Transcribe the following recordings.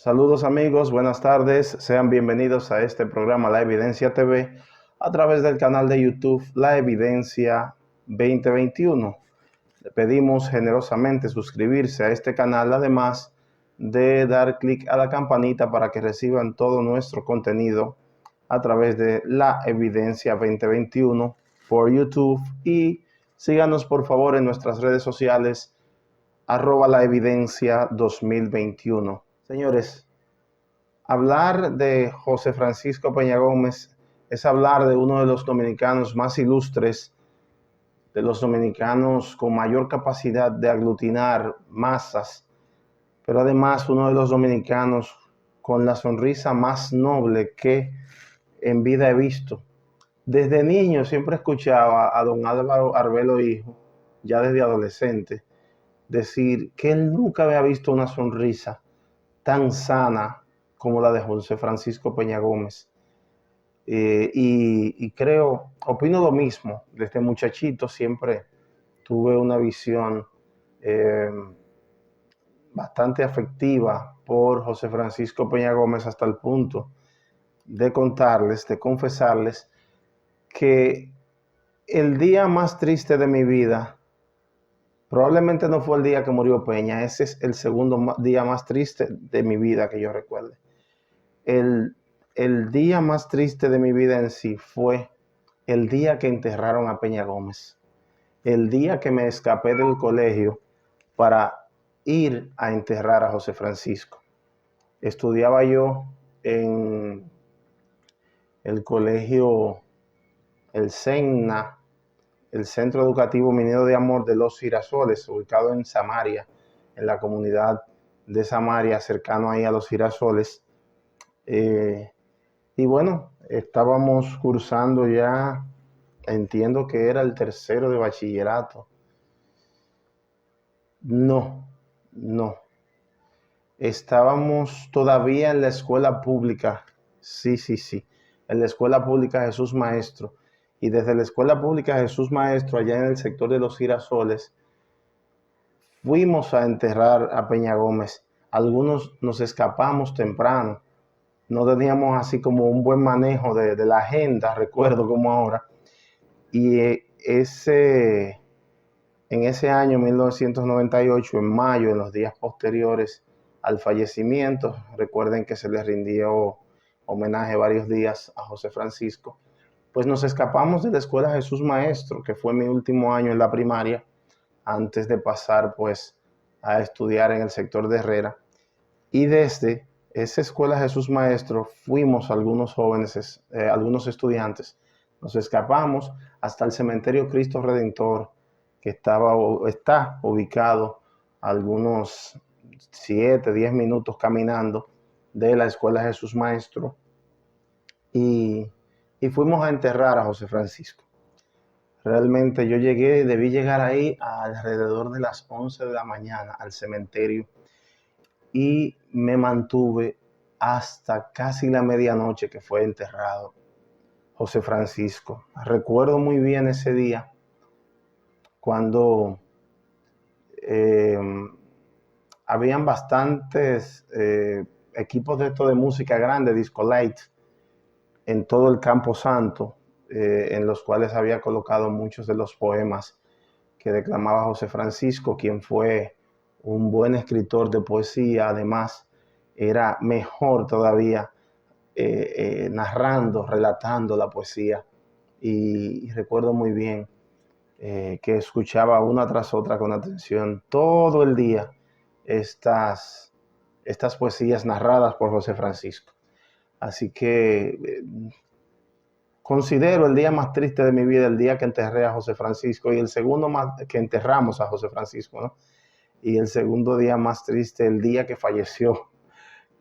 Saludos amigos, buenas tardes, sean bienvenidos a este programa La Evidencia TV a través del canal de YouTube La Evidencia 2021. Le pedimos generosamente suscribirse a este canal, además de dar clic a la campanita para que reciban todo nuestro contenido a través de La Evidencia 2021 por YouTube y síganos por favor en nuestras redes sociales @La Evidencia 2021. Señores, hablar de José Francisco Peña Gómez es hablar de uno de los dominicanos más ilustres, de los dominicanos con mayor capacidad de aglutinar masas, pero además uno de los dominicanos con la sonrisa más noble que en vida he visto. Desde niño siempre escuchaba a don Álvaro Arbelo Hijo, ya desde adolescente, decir que él nunca había visto una sonrisa tan sana como la de José Francisco Peña Gómez. Y creo, opino lo mismo. Desde muchachito siempre tuve una visión eh, bastante afectiva por José Francisco Peña Gómez hasta el punto de contarles, de confesarles que el día más triste de mi vida probablemente no fue el día que murió Peña. Ese es el segundo día más triste de mi vida que yo recuerde. El, el día más triste de mi vida en sí fue el día que enterraron a Peña Gómez. El día que me escapé del colegio para ir a enterrar a José Francisco. Estudiaba yo en el colegio El Senna, el Centro Educativo Minero de Amor de los Girasoles, ubicado en Samaria, en la comunidad de Samaria, cercano ahí a los Girasoles. Y bueno, estábamos cursando ya, entiendo que era el tercero de bachillerato. No, no. Estábamos todavía en la escuela pública. Sí, sí, sí. En la escuela pública Jesús Maestro. Y desde la escuela pública Jesús Maestro, allá en el sector de los Girasoles, fuimos a enterrar a Peña Gómez. Algunos nos escapamos temprano. No teníamos así como un buen manejo de la agenda, recuerdo como ahora. Y en ese año, 1998, en mayo, en los días posteriores al fallecimiento, recuerden que se le rindió homenaje varios días a José Francisco, pues nos escapamos de la escuela Jesús Maestro, que fue mi último año en la primaria, antes de pasar pues a estudiar en el sector de Herrera. Y desde esa escuela Jesús Maestro fuimos algunos jóvenes, algunos estudiantes, nos escapamos hasta el cementerio Cristo Redentor, que está ubicado a algunos 7, 10 minutos caminando de la escuela Jesús Maestro, y, y fuimos a enterrar a José Francisco. Realmente yo debí llegar ahí alrededor de las 11 de la mañana al cementerio y me mantuve hasta casi la medianoche que fue enterrado José Francisco. Recuerdo muy bien ese día cuando eh, habían bastantes equipos de esto de música grande, disco light, en todo el Campo Santo, en los cuales había colocado muchos de los poemas que declamaba José Francisco, quien fue un buen escritor de poesía. Además era mejor todavía narrando, relatando la poesía. Y recuerdo muy bien que escuchaba una tras otra con atención todo el día estas poesías narradas por José Francisco. Así que considero el día más triste de mi vida el día que enterré a José Francisco, y el segundo más que enterramos a José Francisco, ¿no? Y el segundo día más triste el día que falleció.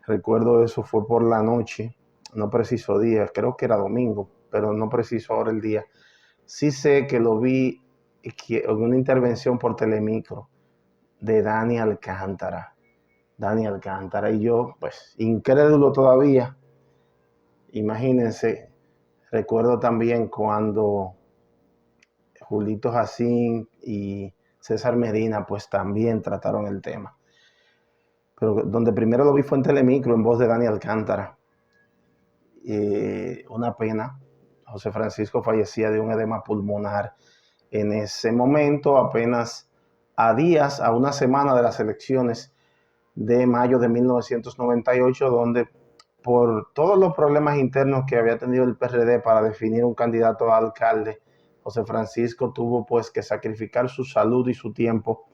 Recuerdo eso, fue por la noche, no preciso día, creo que era domingo, pero no preciso ahora el día. Sí sé que lo vi en una intervención por Telemicro de Dani Alcántara. Dani Alcántara y yo, pues, incrédulo todavía. Imagínense, recuerdo también cuando Julito Jacín y César Medina, pues, también trataron el tema. pero donde primero lo vi fue en Telemicro, en voz de Dani Alcántara. Una pena, José Francisco fallecía de un edema pulmonar en ese momento, apenas a una semana de las elecciones de mayo de 1998, donde por todos los problemas internos que había tenido el PRD para definir un candidato a alcalde, José Francisco tuvo pues que sacrificar su salud y su tiempo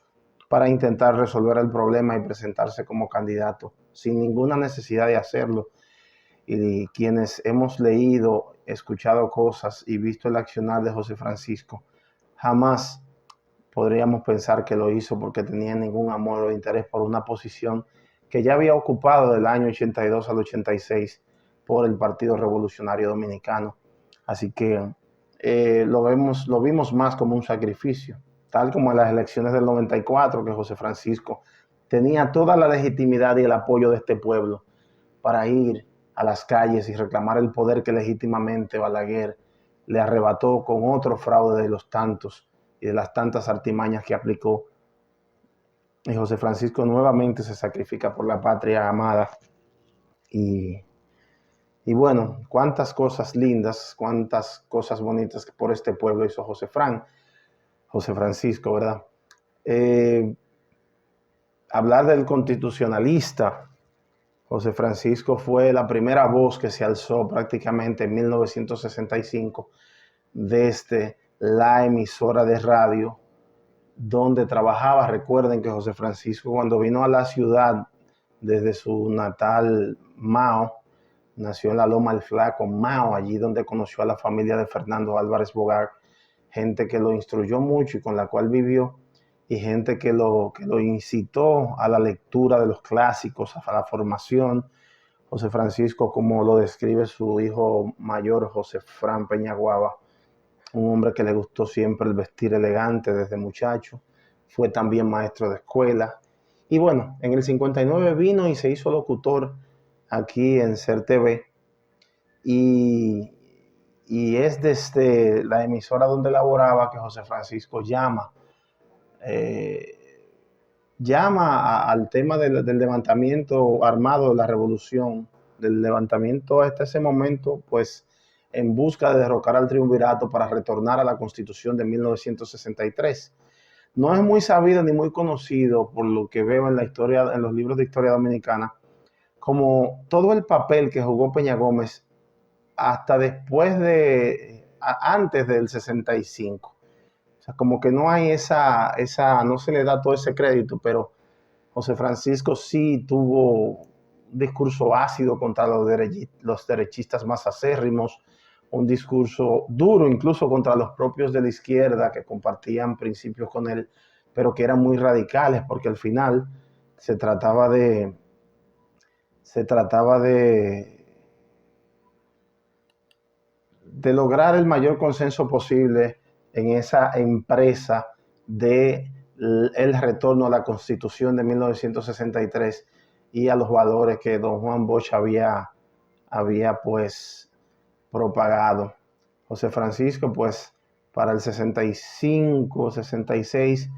para intentar resolver el problema y presentarse como candidato, sin ninguna necesidad de hacerlo. Y quienes hemos leído, escuchado cosas y visto el accionar de José Francisco, jamás podríamos pensar que lo hizo porque tenía ningún amor o interés por una posición que ya había ocupado del año 82 al 86 por el Partido Revolucionario Dominicano. Así que lo vimos más como un sacrificio, tal como en las elecciones del 94, que José Francisco tenía toda la legitimidad y el apoyo de este pueblo para ir a las calles y reclamar el poder que legítimamente Balaguer le arrebató con otro fraude de los tantos y de las tantas artimañas que aplicó. Y José Francisco nuevamente se sacrifica por la patria amada. Y, y bueno, cuántas cosas lindas, cuántas cosas bonitas que por este pueblo hizo José Francisco, ¿verdad? Hablar del constitucionalista, José Francisco fue la primera voz que se alzó prácticamente en 1965 desde la emisora de radio donde trabajaba. Recuerden que José Francisco, cuando vino a la ciudad desde su natal Mao, nació en la Loma del Flaco, Mao, allí donde conoció a la familia de Fernando Álvarez Bogar, gente que lo instruyó mucho y con la cual vivió, y gente que lo incitó a la lectura de los clásicos, a la formación. José Francisco, como lo describe su hijo mayor, José Fran Peñaguaba, un hombre que le gustó siempre el vestir elegante desde muchacho, fue también maestro de escuela. Y bueno, en el 59 vino y se hizo locutor aquí en SER TV. Y es desde la emisora donde laboraba que José Francisco llama al tema del levantamiento armado de la revolución, del levantamiento hasta ese momento, pues en busca de derrocar al triunvirato para retornar a la Constitución de 1963. No es muy sabido ni muy conocido, por lo que veo en la historia, en los libros de historia dominicana, como todo el papel que jugó Peña Gómez hasta después antes del 65. O sea, como que no hay no se le da todo ese crédito, pero José Francisco sí tuvo un discurso ácido contra los derechistas más acérrimos, un discurso duro incluso contra los propios de la izquierda que compartían principios con él, pero que eran muy radicales, porque al final se trataba de lograr el mayor consenso posible en esa empresa de el retorno a la Constitución de 1963 y a los valores que don Juan Bosch había pues propagado. José Francisco pues para el 65, 66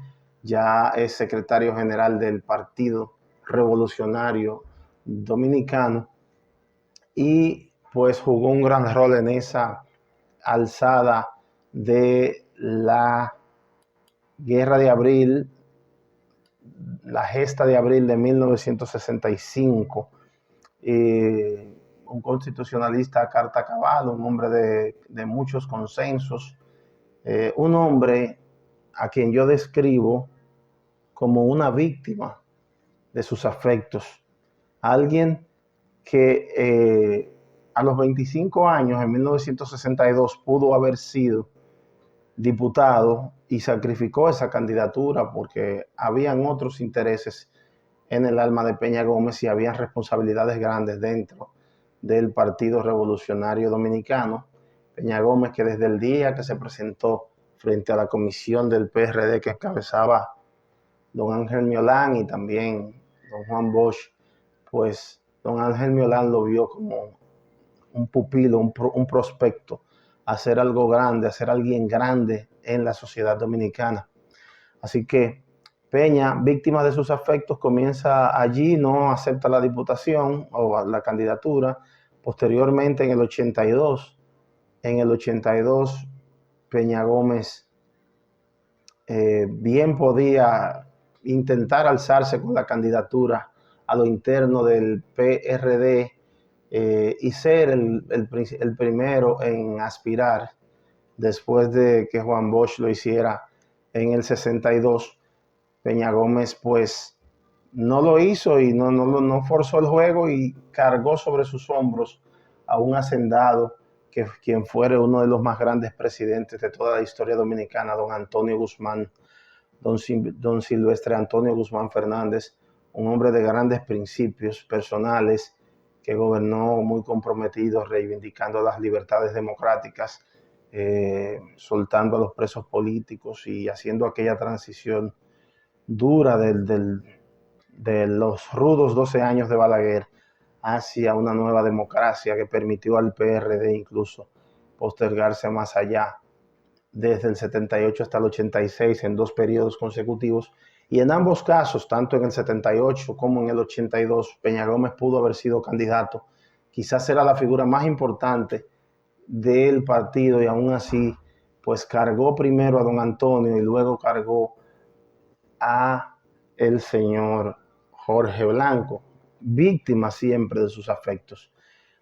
ya es secretario general del Partido Revolucionario Dominicano y pues jugó un gran rol en esa alzada de la Guerra de Abril, la gesta de abril de 1965. Un constitucionalista a carta cabal, un hombre de muchos consensos, un hombre a quien yo describo como una víctima de sus afectos, alguien que a los 25 años, en 1962, pudo haber sido diputado y sacrificó esa candidatura porque habían otros intereses en el alma de Peña Gómez y habían responsabilidades grandes dentro del Partido Revolucionario Dominicano. Peña Gómez, que desde el día que se presentó frente a la comisión del PRD que encabezaba don Ángel Miolán y también don Juan Bosch, pues don Ángel Miolán lo vio como un pupilo, un prospecto, hacer algo grande, hacer alguien grande en la sociedad dominicana. Así que Peña, víctima de sus afectos, comienza allí, no acepta la diputación o la candidatura. Posteriormente, en el 82, Peña Gómez bien podía intentar alzarse con la candidatura a lo interno del PRD y ser el primero en aspirar después de que Juan Bosch lo hiciera en el 62. Peña Gómez pues no lo hizo y no forzó el juego y cargó sobre sus hombros a un hacendado que quien fuera uno de los más grandes presidentes de toda la historia dominicana, don Antonio Guzmán, don Silvestre Antonio Guzmán Fernández, un hombre de grandes principios personales que gobernó muy comprometido, reivindicando las libertades democráticas, soltando a los presos políticos y haciendo aquella transición dura de los rudos 12 años de Balaguer hacia una nueva democracia que permitió al PRD incluso postergarse más allá desde el 78 hasta el 86 en 2 periodos consecutivos. Y en ambos casos, tanto en el 78 como en el 82, Peña Gómez pudo haber sido candidato. Quizás era la figura más importante del partido y aún así, pues cargó primero a don Antonio y luego cargó a el señor Jorge Blanco, víctima siempre de sus afectos.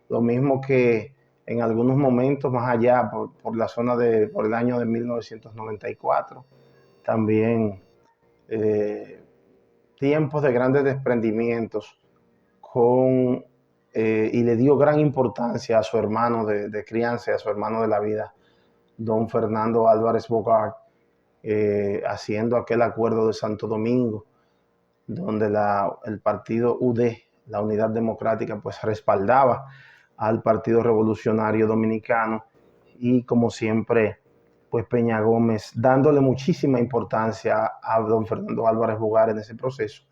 Lo mismo que en algunos momentos más allá, por la zona por el año de 1994, también tiempos de grandes desprendimientos y le dio gran importancia a su hermano de crianza, a su hermano de la vida, don Fernando Álvarez Bogart, haciendo aquel acuerdo de Santo Domingo, donde el partido UD, la Unidad Democrática, pues respaldaba al Partido Revolucionario Dominicano y como siempre, pues Peña Gómez dándole muchísima importancia a don Fernando Álvarez Bogart en ese proceso.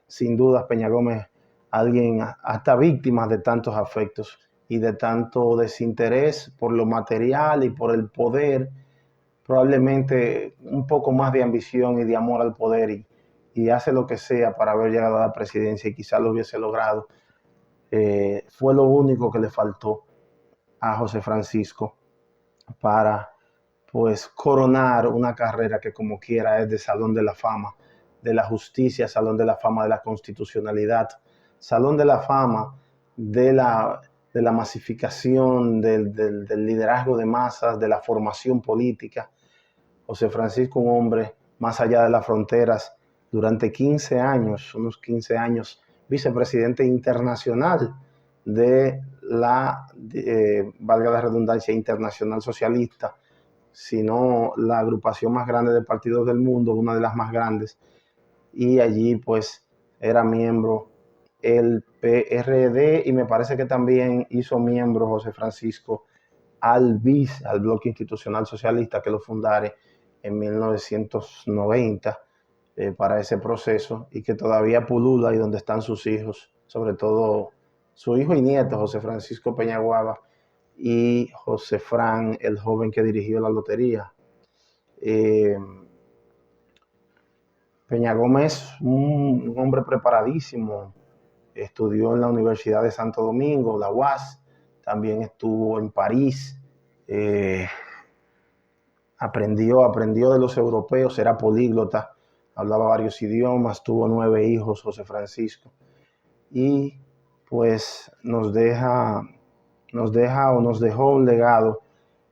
Sin duda, Peña Gómez, alguien hasta víctima de tantos afectos y de tanto desinterés por lo material y por el poder, probablemente un poco más de ambición y de amor al poder y hace lo que sea para haber llegado a la presidencia y quizás lo hubiese logrado. Fue lo único que le faltó a José Francisco para pues coronar una carrera que como quiera es de Salón de la Fama de la Justicia, Salón de la Fama de la Constitucionalidad, Salón de la Fama de la masificación, del liderazgo de masas, de la formación política. José Francisco, un hombre más allá de las fronteras, durante 15 años, unos 15 años, vicepresidente internacional de valga la redundancia, Internacional Socialista, sino la agrupación más grande de partidos del mundo, una de las más grandes, y allí pues era miembro el PRD y me parece que también hizo miembro José Francisco al BIS, al Bloque Institucional Socialista, que lo fundare en 1990 para ese proceso y que todavía pulula y donde están sus hijos, sobre todo su hijo y nieto, José Francisco Peñaguaba y José Fran, el joven que dirigió la lotería. Peña Gómez, un hombre preparadísimo, estudió en la Universidad de Santo Domingo, la UAS, también estuvo en París, aprendió de los europeos, era políglota, hablaba varios idiomas, tuvo 9 hijos, José Francisco, y pues nos dejó un legado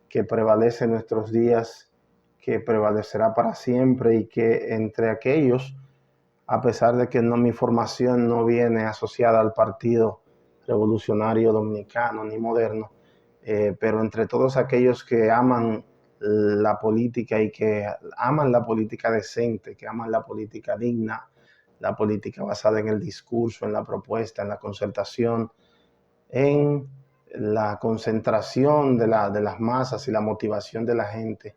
que prevalece en nuestros días, que prevalecerá para siempre y que entre aquellos, a pesar de que mi formación no viene asociada al Partido Revolucionario Dominicano ni moderno, pero entre todos aquellos que aman la política y que aman la política decente, que aman la política digna, la política basada en el discurso, en la propuesta, en la concertación, en la concentración de las masas y la motivación de la gente,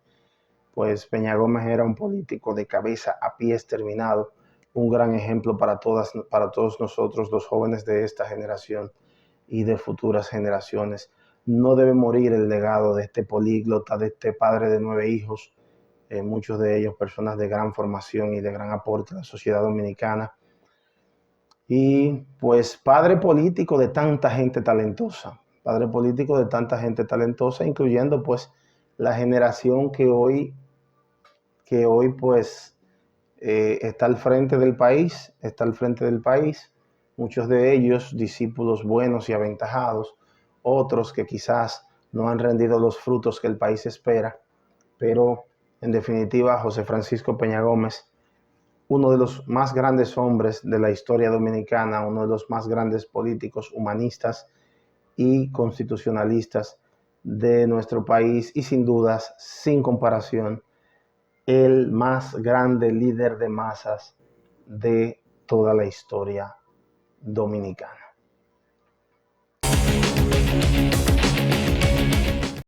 pues Peña Gómez era un político de cabeza a pies terminado, un gran ejemplo para todos nosotros, los jóvenes de esta generación y de futuras generaciones. No debe morir el legado de este políglota, de este padre de 9 hijos, muchos de ellos personas de gran formación y de gran aporte a la sociedad dominicana. Y pues padre político de tanta gente talentosa, incluyendo pues la generación que hoy pues está al frente del país, muchos de ellos discípulos buenos y aventajados, otros que quizás no han rendido los frutos que el país espera, pero en definitiva José Francisco Peña Gómez, uno de los más grandes hombres de la historia dominicana, uno de los más grandes políticos, humanistas y constitucionalistas de nuestro país y sin dudas, sin comparación, el más grande líder de masas de toda la historia dominicana.